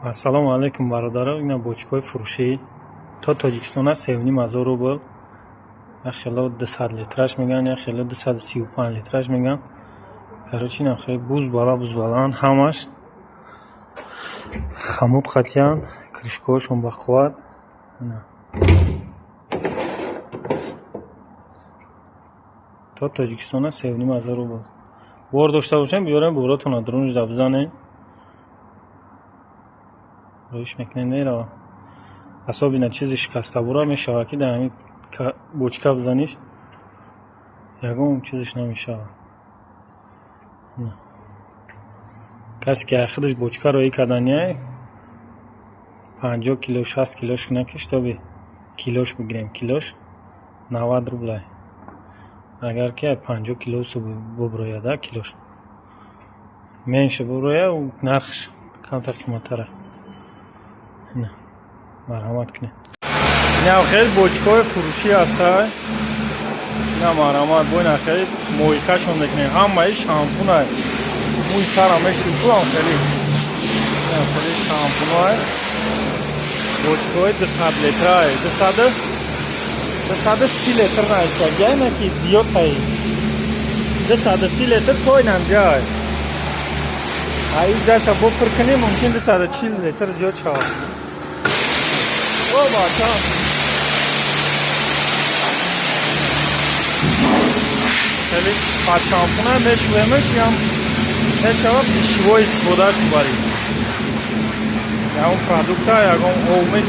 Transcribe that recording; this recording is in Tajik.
Ассалому алайкум бародаро. Ина бочкои фурӯшӣ то Тоҷикистон аст 7,5 рубл. Я хело 200 литраш меган, я хело 235 литраш меган. Короче, ина хело буз-бала ҳамаш хамуд қатиян, кришкаҳошон ба қувват. Ина то Тоҷикистон аст 7,5 рубл. бор дошта бошем биёрем боротона друнжда бизанем. رویش میکنه نیره حسابی نه چیزی شکسته برا میشه که در همین بوچکه بزنیش یکم چیزش نمیشه. کسی که خودش بوچکه روی کدنیه 50 کیلو 60 کیلوش نکش تا به کیلوش بگیریم. کیلوش 90 روبل. اگر که 50 کیلو سو ببرویده کیلوش меньше ببرویه و نرخش کمتر قیمت‌تره. نه مرحمت کنه. نه خیلی بوچکای فروشی هسته. نه مرحمت باید خیلی مویکشون بکنه. همه شامپونه. موی سر همه شیمپو هم خیلی. نه خیلی شامپونه. بوچکای 200 لیتره. 230 لیتر نیست. جای نه که زیاد هایی. 230 لیتر توی نمجای. این جاش بفر کنیم ممکن 240 لیتر زیاد شود. او باشه خیلی پس شامپونه میشویمش یا میشود پیشوی استفادهش ببرید یا اون پرادکت ها یا اون اومه